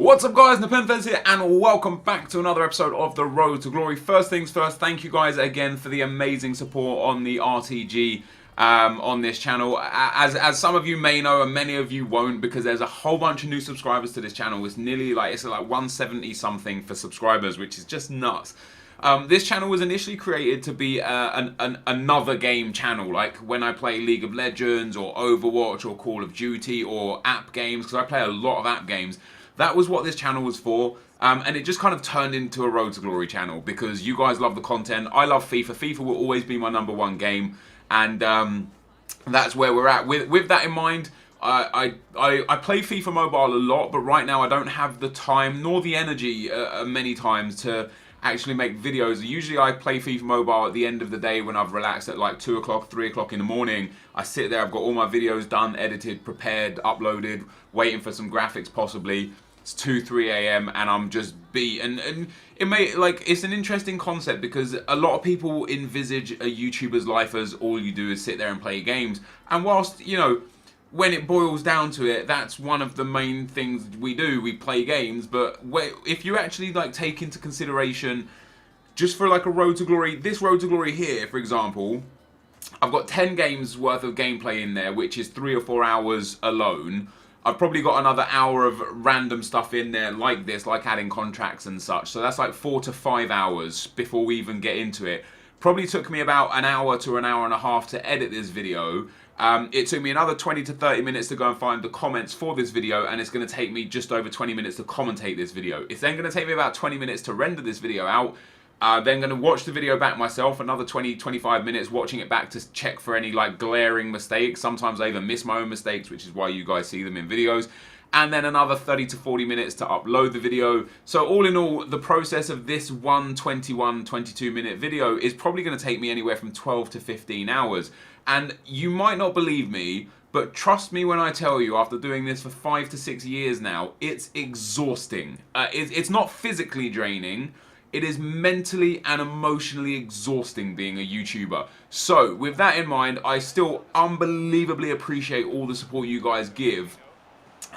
What's up guys, NepentheZ here and welcome back to another episode of The Road to Glory. First things first, thank you guys again for the amazing support on the RTG on this channel. As some of you may know and many of you won't, because there's a whole bunch of new subscribers to this channel. It's like 170 something for subscribers, which is just nuts. This channel was initially created to be another game channel, like when I play League of Legends or Overwatch or Call of Duty or app games, because I play a lot of app games. That was what this channel was for, and it just kind of turned into a Road to Glory channel because you guys love the content. I love FIFA. FIFA will always be my #1 game, and that's where we're at. With that in mind, I play FIFA Mobile a lot, but right now I don't have the time nor the energy many times to actually make videos. Usually I play FIFA Mobile at the end of the day when I've relaxed at like 2 o'clock, 3 o'clock in the morning. I sit there, I've got all my videos done, edited, prepared, uploaded, waiting for some graphics possibly. It's 2, 3 a.m. and I'm just beat, and it's an interesting concept because a lot of people envisage a YouTuber's life as all you do is sit there and play games, and whilst, you know, when it boils down to it, that's one of the main things we do, we play games. But if you actually like take into consideration, just for like a Road to Glory, this Road to Glory here, for example, I've got 10 games worth of gameplay in there, which is 3 or 4 hours alone. I've probably got another hour of random stuff in there like this, like adding contracts and such. So that's like 4 to 5 hours before we even get into it. Probably took me about an hour to an hour and a half to edit this video. It took me another 20 to 30 minutes to go and find the comments for this video, and it's going to take me just over 20 minutes to commentate this video. It's then going to take me about 20 minutes to render this video out. Then going to watch the video back myself, another 20-25 minutes watching it back to check for any like glaring mistakes. Sometimes I even miss my own mistakes, which is why you guys see them in videos. And then another 30 to 40 minutes to upload the video. So all in all, the process of this 22 minute video is probably going to take me anywhere from 12 to 15 hours. And you might not believe me, but trust me when I tell you, after doing this for 5 to 6 years now, it's exhausting. It's not physically draining. It is mentally and emotionally exhausting being a YouTuber. So with that in mind, I still unbelievably appreciate all the support you guys give.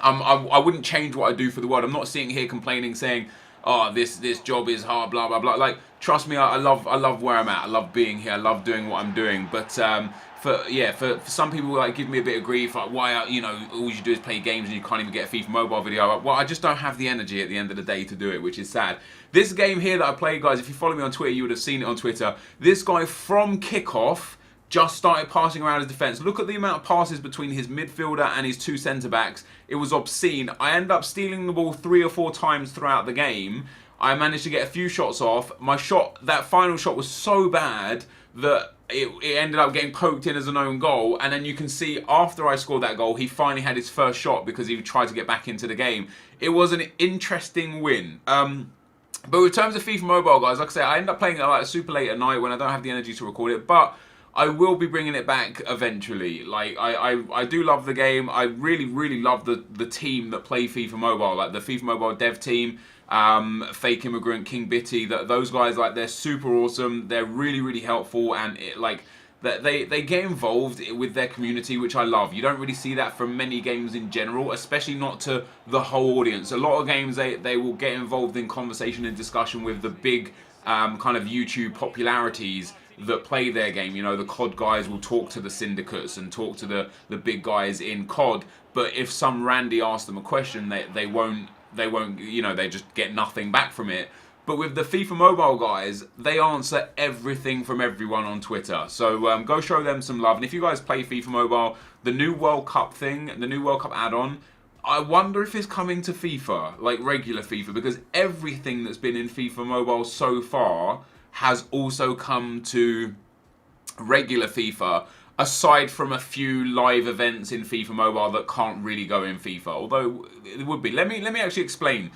I wouldn't change what I do for the world. I'm not sitting here complaining saying, oh, this job is hard, blah, blah, blah. Like, trust me, I love where I'm at. I love being here. I love doing what I'm doing. But for some people, like, give me a bit of grief, like, why, you know, all you do is play games and you can't even get a FIFA Mobile video. Well, I just don't have the energy at the end of the day to do it, which is sad. This game here that I play, guys, if you follow me on Twitter, you would have seen it on Twitter. This guy from kickoff just started passing around his defence. Look at the amount of passes between his midfielder and his 2 centre-backs. It was obscene. I ended up stealing the ball 3 or 4 times throughout the game. I managed to get a few shots off. My shot, that final shot, was so bad that it ended up getting poked in as an own goal. And then you can see after I scored that goal, he finally had his first shot because he tried to get back into the game. It was an interesting win. But in terms of FIFA Mobile, guys, like I say, I end up playing it like super late at night when I don't have the energy to record it. But I will be bringing it back eventually. Like, I do love the game. I really love the team that play FIFA Mobile, like the FIFA Mobile dev team, Fake Immigrant, King Bitty. Those guys, like, they're super awesome. They're really helpful, and they get involved with their community, which I love. You don't really see that from many games in general, especially not to the whole audience. A lot of games, they will get involved in conversation and discussion with the big kind of YouTube popularities that play their game. You know, the COD guys will talk to the syndicates and talk to the big guys in COD, but if some Randy asks them a question, they won't, you know, they just get nothing back from it. But with the FIFA Mobile guys, they answer everything from everyone on Twitter. So go show them some love. And if you guys play FIFA Mobile, the new World Cup thing, the new World Cup add-on, I wonder if it's coming to FIFA, like regular FIFA, because everything that's been in FIFA Mobile so far has also come to regular FIFA, aside from a few live events in FIFA Mobile that can't really go in FIFA, although it would be. Let me actually explain.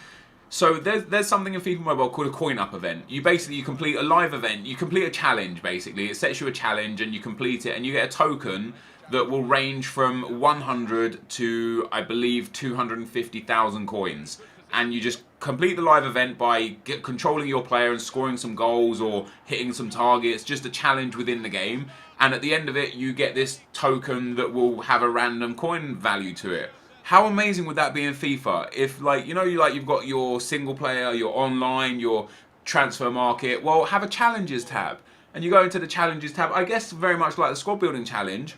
So there's something in FIFA Mobile called a coin up event. You complete a live event, you complete a challenge basically. It sets you a challenge and you complete it and you get a token that will range from 100 to, I believe, 250,000 coins. And you just complete the live event by controlling your player and scoring some goals or hitting some targets, just a challenge within the game. And at the end of it, you get this token that will have a random coin value to it. How amazing would that be in FIFA? If like, you've got your single player, your online, your transfer market. Well, have a challenges tab. And you go into the challenges tab, I guess very much like the squad building challenge.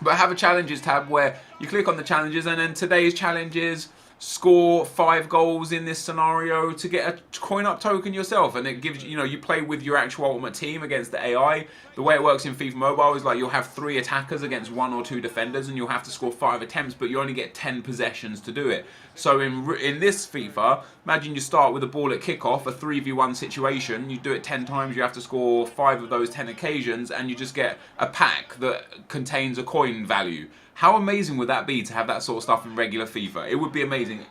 But have a challenges tab where you click on the challenges, and then today's challenges, score 5 goals in this scenario to get a coin up token yourself, and it gives you, you play with your actual ultimate team against the AI. The way it works in FIFA Mobile is like you'll have 3 attackers against 1 or 2 defenders, and you'll have to score 5 attempts, but you only get 10 possessions to do it. So in this FIFA, imagine you start with a ball at kickoff, a 3v1 situation, you do it 10 times, you have to score 5 of those 10 occasions, and you just get a pack that contains a coin value. How amazing would that be to have that sort of stuff in regular FIFA? It would be amazing.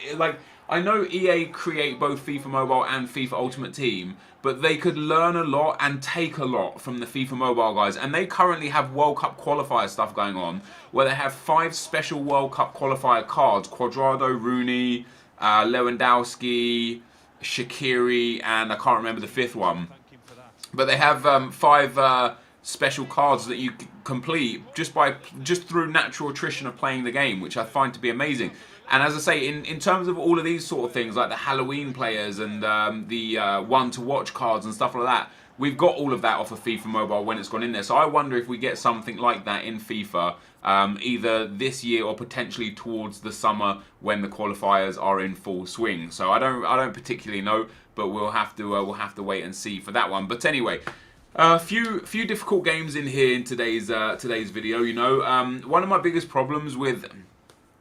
I know EA create both FIFA Mobile and FIFA Ultimate Team, but they could learn a lot and take a lot from the FIFA Mobile guys. And they currently have World Cup qualifier stuff going on, where they have 5 special World Cup qualifier cards: Cuadrado, Rooney, Lewandowski, Shaqiri, and I can't remember the 5th one. But they have 5 special cards that you complete just through natural attrition of playing the game, which I find to be amazing. And as I say, in terms of all of these sort of things, like the Halloween players and the one to watch cards and stuff like that, we've got all of that off of FIFA Mobile when it's gone in there. So I wonder if we get something like that in FIFA, either this year or potentially towards the summer when the qualifiers are in full swing. So I don't particularly know, but we'll have to wait and see for that one. But anyway, a few difficult games in here in today's video. One of my biggest problems with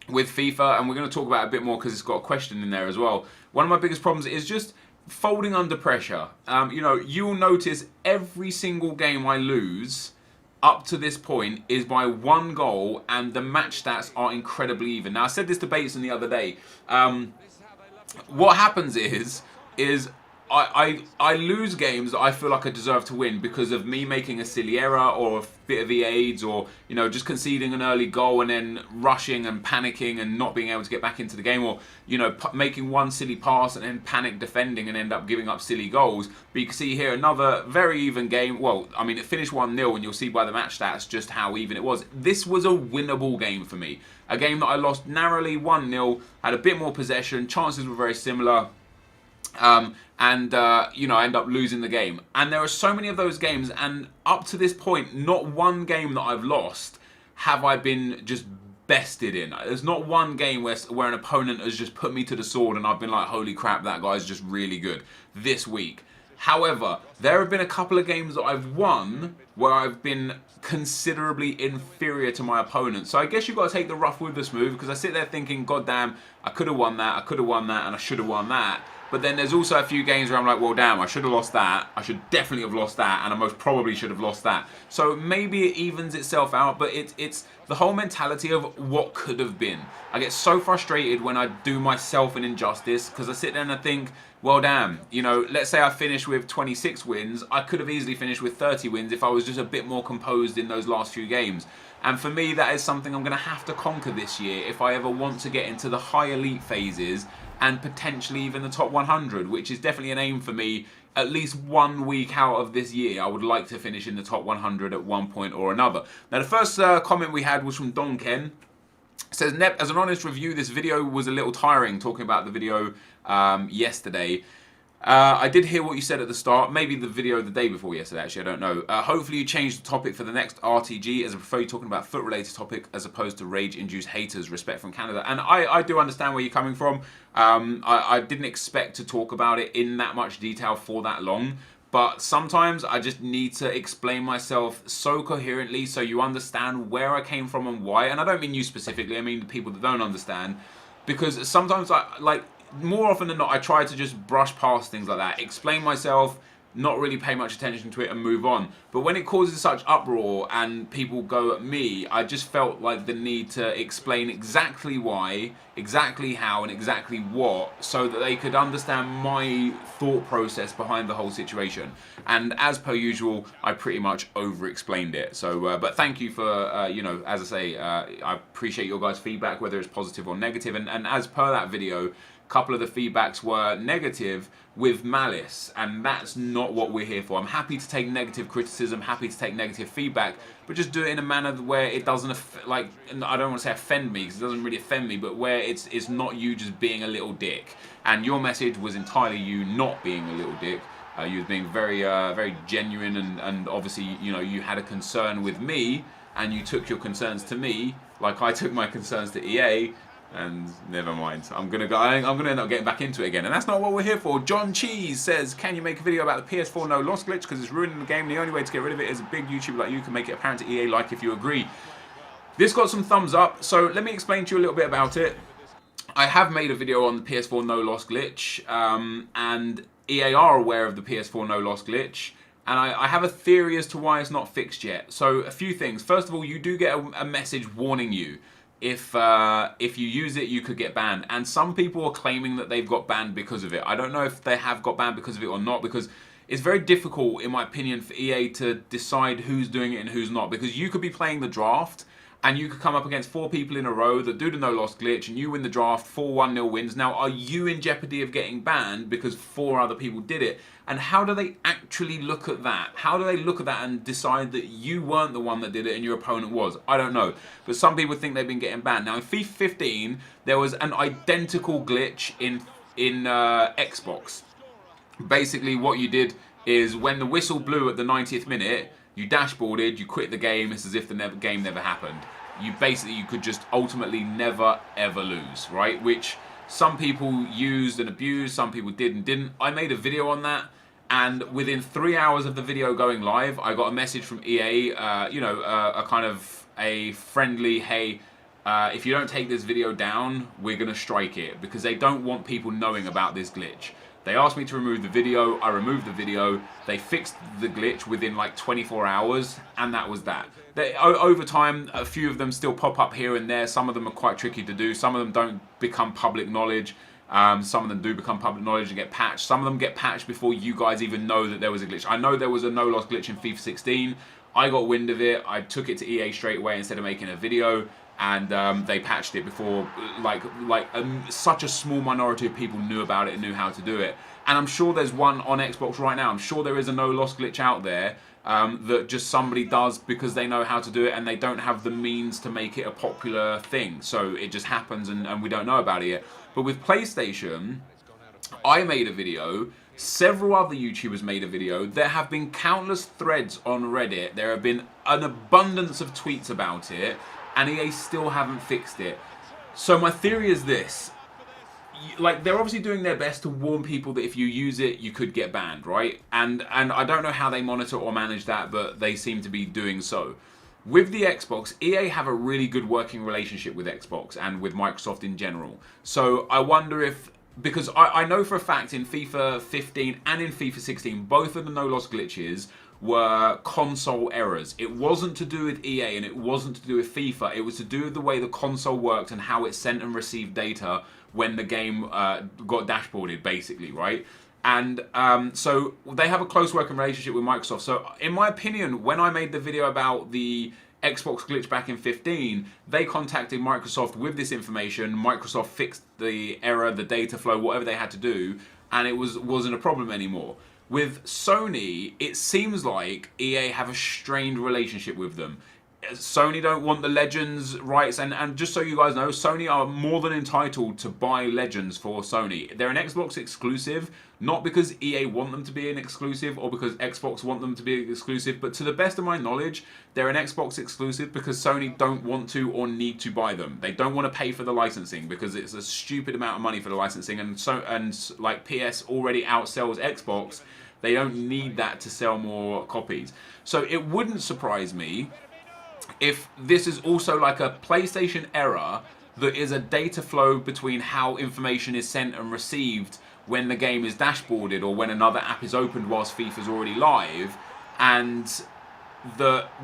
FIFA, and we're going to talk about it a bit more because it's got a question in there as well. One of my biggest problems is just folding under pressure. You'll notice every single game I lose up to this point is by 1 goal, and the match stats are incredibly even. Now, I said this to Bateson the other day. What happens is I lose games that I feel like I deserve to win because of me making a silly error or a bit of EAs, or just conceding an early goal and then rushing and panicking and not being able to get back into the game, or making one silly pass and then panic defending and end up giving up silly goals. But you can see here another very even game. Well, I mean, it finished 1-0, and you'll see by the match stats just how even it was. This was a winnable game for me. A game that I lost narrowly, 1-0, had a bit more possession, chances were very similar. I end up losing the game. And there are so many of those games, and up to this point, not one game that I've lost have I been just bested in. There's not one game where an opponent has just put me to the sword and I've been like, holy crap, that guy's just really good this week. However, there have been a couple of games that I've won where I've been considerably inferior to my opponent. So I guess you've got to take the rough with the smooth, because I sit there thinking, God damn, I could have won that, I could have won that, and I should have won that. But then there's also a few games where I'm like, well, damn, I should have lost that. I should definitely have lost that, and I most probably should have lost that. So maybe it evens itself out, but it's the whole mentality of what could have been. I get so frustrated when I do myself an injustice, because I sit there and I think, well, damn, let's say I finish with 26 wins. I could have easily finished with 30 wins if I was just a bit more composed in those last few games. And for me, that is something I'm going to have to conquer this year if I ever want to get into the high elite phases and potentially even the top 100, which is definitely an aim for me. At least 1 week out of this year, I would like to finish in the top 100 at one point or another. Now, the first comment we had was from Don Ken. It says, Nep, as an honest review, this video was a little tiring, talking about the video yesterday. I did hear what you said at the start, maybe the video the day before yesterday, actually, I don't know. Hopefully you change the topic for the next RTG, as I prefer you talking about foot-related topic as opposed to rage-induced haters, respect from Canada. And I do understand where you're coming from. I didn't expect to talk about it in that much detail for that long, but sometimes I just need to explain myself so coherently so you understand where I came from and why. And I don't mean you specifically, I mean the people that don't understand, because sometimes more often than not, I try to just brush past things like that, explain myself, not really pay much attention to it and move on. But when it causes such uproar and people go at me, I just felt like the need to explain exactly why, exactly how, and exactly what, so that they could understand my thought process behind the whole situation. And as per usual, I pretty much over-explained it. So, but thank you for, as I say, I appreciate your guys' feedback, whether it's positive or negative. And as per that video, couple of the feedbacks were negative with malice, and that's not what we're here for. I'm happy to take negative criticism, happy to take negative feedback, but just do it in a manner where it doesn't, like, I don't want to say offend me, because it doesn't really offend me, but where it's not you just being a little dick. And your message was entirely you not being a little dick. You was being very, very genuine, and obviously, you know, you had a concern with me, and you took your concerns to me, like I took my concerns to EA. And never mind, I'm gonna end up getting back into it again, and that's not what we're here for. John Cheese says, can you make a video about the PS4 no loss glitch, because it's ruining the game? The only way to get rid of it is a big YouTuber like you can make it apparent to EA, like, if you agree. This got some thumbs up, so let me explain to you a little bit about it. I have made a video on the PS4 no loss glitch, and EA are aware of the PS4 no loss glitch, and I have a theory as to why it's not fixed yet. So a few things. First of all, you do get a message warning you. If you use it, you could get banned. And some people are claiming that they've got banned because of it. I don't know if they have got banned because of it or not, because it's very difficult, in my opinion, for EA to decide who's doing it and who's not. Because you could be playing the draft, and you could come up against 4 people in a row that do the no-loss glitch, and you win the draft, 4 1-0 wins. Now, are you in jeopardy of getting banned because 4 other people did it? And how do they actually look at that? How do they look at that and decide that you weren't the one that did it and your opponent was? I don't know. But some people think they've been getting banned. Now, in FIFA 15, there was an identical glitch in Xbox. Basically, what you did is when the whistle blew at the 90th minute, you dashboarded, you quit the game. It's as if the game never happened. You could just ultimately never, ever lose, right? Which some people used and abused, some people did and didn't. I made a video on that, and within 3 hours of the video going live, I got a message from EA, a kind of a friendly, hey, if you don't take this video down, we're going to strike it, because they don't want people knowing about this glitch. They asked me to remove the video, I removed the video, they fixed the glitch within like 24 hours, and that was that. Over time, a few of them still pop up here and there. Some of them are quite tricky to do, some of them don't become public knowledge, some of them do become public knowledge and get patched. Some of them get patched before you guys even know that there was a glitch. I know there was a no-loss glitch in FIFA 16, I got wind of it, I took it to EA straight away instead of making a video, and they patched it before, such a small minority of people knew about it and knew how to do it. And I'm sure there's one on Xbox right now. I'm sure there is a no-loss glitch out there that just somebody does because they know how to do it and they don't have the means to make it a popular thing. So it just happens and we don't know about it yet. But with PlayStation, I made a video. Several other YouTubers made a video. There have been countless threads on Reddit. There have been an abundance of tweets about it. And EA still haven't fixed it. So my theory is this. Like, they're obviously doing their best to warn people that if you use it, you could get banned, right? And I don't know how they monitor or manage that, but they seem to be doing so. With the Xbox, EA have a really good working relationship with Xbox and with Microsoft in general. So I wonder if, because I know for a fact in FIFA 15 and in FIFA 16, both of the no-loss glitches were console errors. It wasn't to do with EA and it wasn't to do with FIFA. It was to do with the way the console worked and how it sent and received data when the game got dashboarded, basically, right? And so they have a close working relationship with Microsoft. So in my opinion, when I made the video about the Xbox glitch back in 15, they contacted Microsoft with this information. Microsoft fixed the error, the data flow, whatever they had to do, and it wasn't a problem anymore. With Sony, it seems like EA have a strained relationship with them. Sony don't want the Legends rights, and just so you guys know, Sony are more than entitled to buy Legends for Sony. They're an Xbox exclusive, not because EA want them to be an exclusive or because Xbox want them to be exclusive, but to the best of my knowledge, they're an Xbox exclusive because Sony don't want to or need to buy them. They don't want to pay for the licensing because it's a stupid amount of money for the licensing, and like PS already outsells Xbox. They don't need that to sell more copies. So it wouldn't surprise me if this is also like a PlayStation error that is a data flow between how information is sent and received when the game is dashboarded or when another app is opened whilst FIFA's already live, and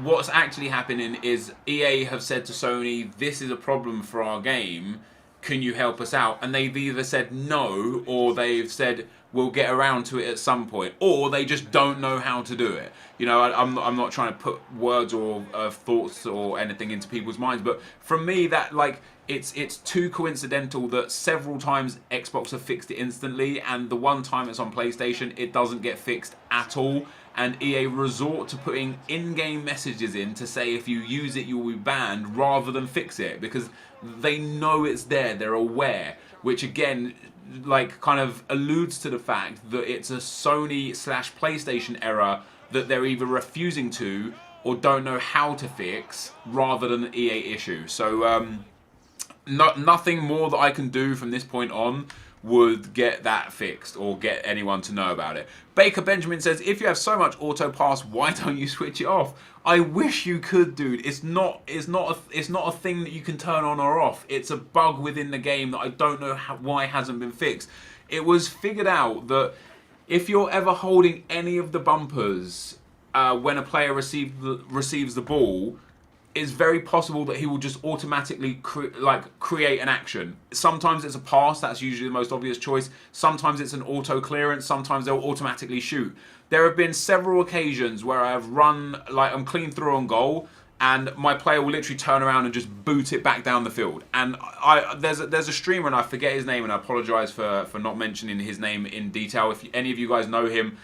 what's actually happening is EA have said to Sony, this is a problem for our game, can you help us out? And they've either said no, or they've said we'll get around to it at some point, or they just don't know how to do it. You know, I'm not trying to put words or thoughts or anything into people's minds, but from me, that, like, it's too coincidental that several times Xbox have fixed it instantly, and the one time it's on PlayStation, it doesn't get fixed at all. And EA resort to putting in-game messages in to say if you use it, you'll be banned, rather than fix it, because they know it's there, they're aware, which again, like, kind of alludes to the fact that it's a Sony/PlayStation error that they're either refusing to or don't know how to fix, rather than an EA issue. So nothing more that I can do from this point on would get that fixed or get anyone to know about it. Baker Benjamin says, if you have so much auto pass, why don't you switch it off? I wish you could, dude. It's not a thing that you can turn on or off. It's a bug within the game that I don't know why hasn't been fixed. It was figured out that if you're ever holding any of the bumpers when a player receives the ball, it's very possible that he will just automatically create an action. Sometimes it's a pass, that's usually the most obvious choice. Sometimes it's an auto clearance, sometimes they'll automatically shoot. There have been several occasions where I have run, like, I'm clean through on goal, and my player will literally turn around and just boot it back down the field. And there's a streamer, and I forget his name, and I apologise for not mentioning his name in detail. If any of you guys know him,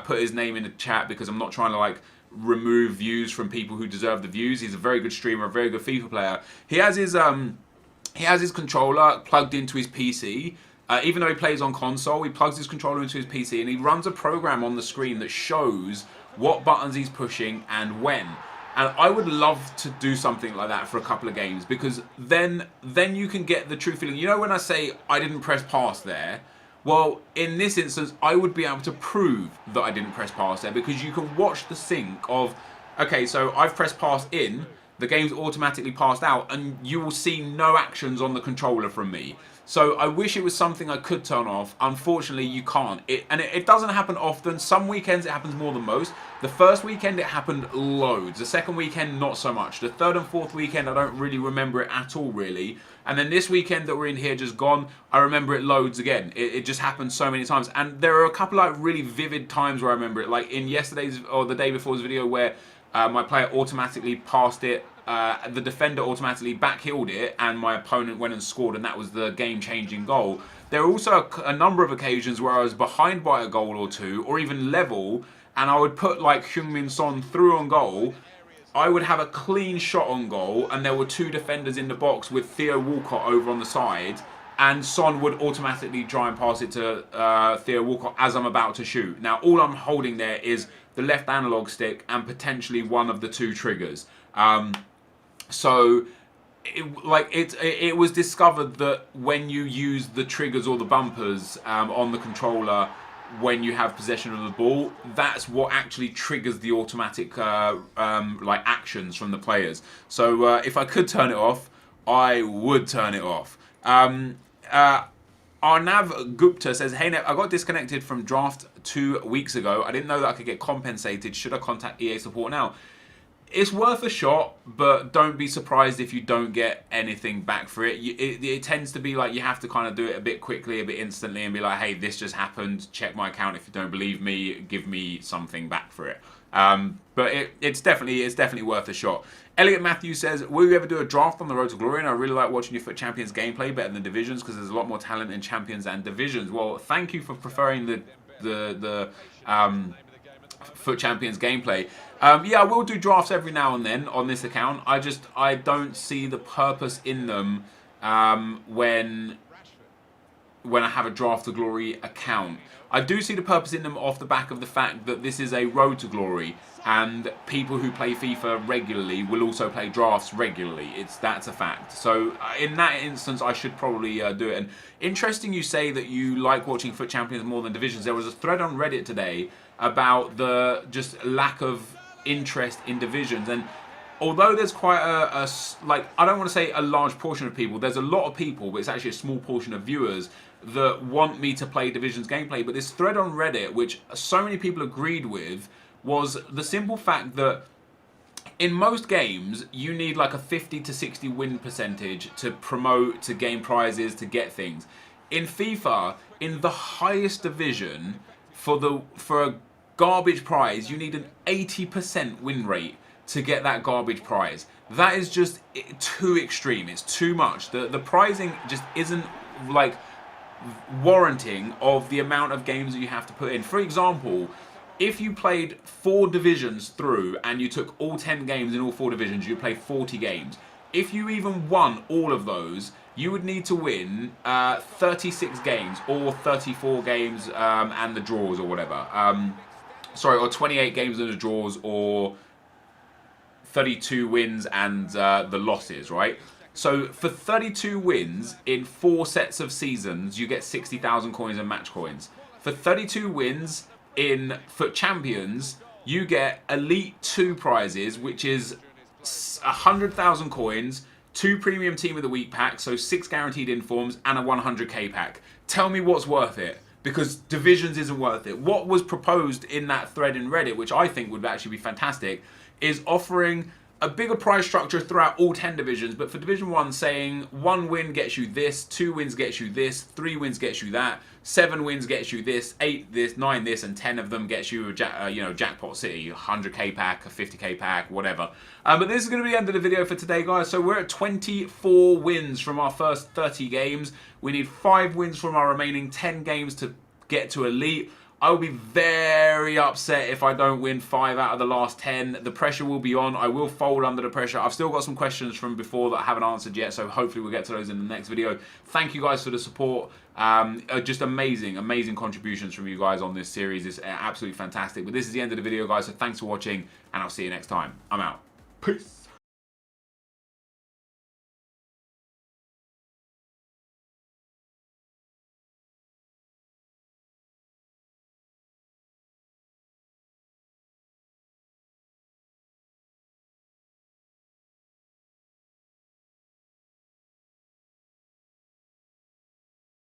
put his name in the chat, because I'm not trying to, like, remove views from people who deserve the views. He's a very good streamer, a very good FIFA player. He has his controller plugged into his PC. Even though he plays on console, he plugs his controller into his PC and he runs a program on the screen that shows what buttons he's pushing and when. And I would love to do something like that for a couple of games, because then you can get the true feeling. You know when I say I didn't press pass there? Well, in this instance, I would be able to prove that I didn't press pass there, because you can watch the sync of, okay, so I've pressed pass in, the game's automatically passed out, and you will see no actions on the controller from me. So I wish it was something I could turn off. Unfortunately, you can't. It doesn't happen often. Some weekends it happens more than most. The first weekend it happened loads. The second weekend, not so much. The third and fourth weekend, I don't really remember it at all, really. And then this weekend that we're in here just gone, I remember it loads again. It just happened so many times. And there are a couple of really vivid times where I remember it. Like in yesterday's or the day before's video where my player automatically passed it. The defender automatically backheeled it, and my opponent went and scored, and that was the game-changing goal. There are also a number of occasions where I was behind by a goal or two, or even level, and I would put like Heung-min Son through on goal. I would have a clean shot on goal, and there were two defenders in the box with Theo Walcott over on the side, and Son would automatically try and pass it to Theo Walcott as I'm about to shoot. Now, all I'm holding there is the left analog stick and potentially one of the two triggers. So, it was discovered that when you use the triggers or the bumpers on the controller when you have possession of the ball, that's what actually triggers the automatic actions from the players. So if I could turn it off, I would turn it off. Arnav Gupta says, hey Nep, I got disconnected from draft 2 weeks ago. I didn't know that I could get compensated. Should I contact EA support now? It's worth a shot, but don't be surprised if you don't get anything back for it. It tends to be like you have to kind of do it a bit quickly, a bit instantly, and be like, hey, this just happened. Check my account. If you don't believe me, give me something back for it. But it's definitely worth a shot. Elliot Matthews says, will you ever do a draft on the Road to Glory? And I really like watching your FUT Champions gameplay better than Divisions, because there's a lot more talent in Champions and Divisions. Well, thank you for preferring the FUT Champions gameplay. Yeah, I will do drafts every now and then on this account. I don't see the purpose in them when I have a Draft to Glory account. I do see the purpose in them off the back of the fact that this is a Road to Glory, and people who play FIFA regularly will also play drafts regularly. That's a fact. So in that instance, I should probably do it. And interesting you say that you like watching FUT Champions more than Divisions. There was a thread on Reddit today about the just lack of interest in Divisions, and although there's quite I don't want to say a large portion of people, there's a lot of people, but it's actually a small portion of viewers that want me to play Divisions gameplay. But this thread on Reddit, which so many people agreed with, was the simple fact that in most games you need like a 50 to 60 win percentage to promote, to gain prizes, to get things. In FIFA, in the highest division, for a garbage prize, you need an 80% win rate. to get that garbage prize. That is just too extreme. It's too much. The pricing just isn't like warranting of the amount of games that you have to put in. For example, if you played 4 divisions through and you took all 10 games in all 4 divisions, you'd play 40 games. If you even won all of those, you would need to win 36 games or 34 games and the draws or whatever. Sorry, or 28 games and the draws, or 32 wins and the losses, right? So for 32 wins in 4 sets of seasons, you get 60,000 coins and match coins. For 32 wins in FUT Champions, you get Elite 2 prizes, which is 100,000 coins, 2 Premium Team of the Week packs, so 6 guaranteed informs, and a 100k pack. Tell me what's worth it. Because Divisions isn't worth it. What was proposed in that thread in Reddit, which I think would actually be fantastic, is offering a bigger prize structure throughout all 10 divisions, but for Division 1 saying 1 win gets you this, 2 wins gets you this, 3 wins gets you that, 7 wins gets you this, 8 this, 9 this, and 10 of them gets you a Jackpot City, 100k pack, a 50k pack, whatever. But this is going to be the end of the video for today, guys. So we're at 24 wins from our first 30 games. We need 5 wins from our remaining 10 games to get to Elite. I will be very upset if I don't win 5 out of the last 10. The pressure will be on. I will fold under the pressure. I've still got some questions from before that I haven't answered yet, so hopefully we'll get to those in the next video. Thank you guys for the support. Just amazing contributions from you guys on this series. It's absolutely fantastic. But this is the end of the video, guys, so thanks for watching, and I'll see you next time. I'm out. Peace.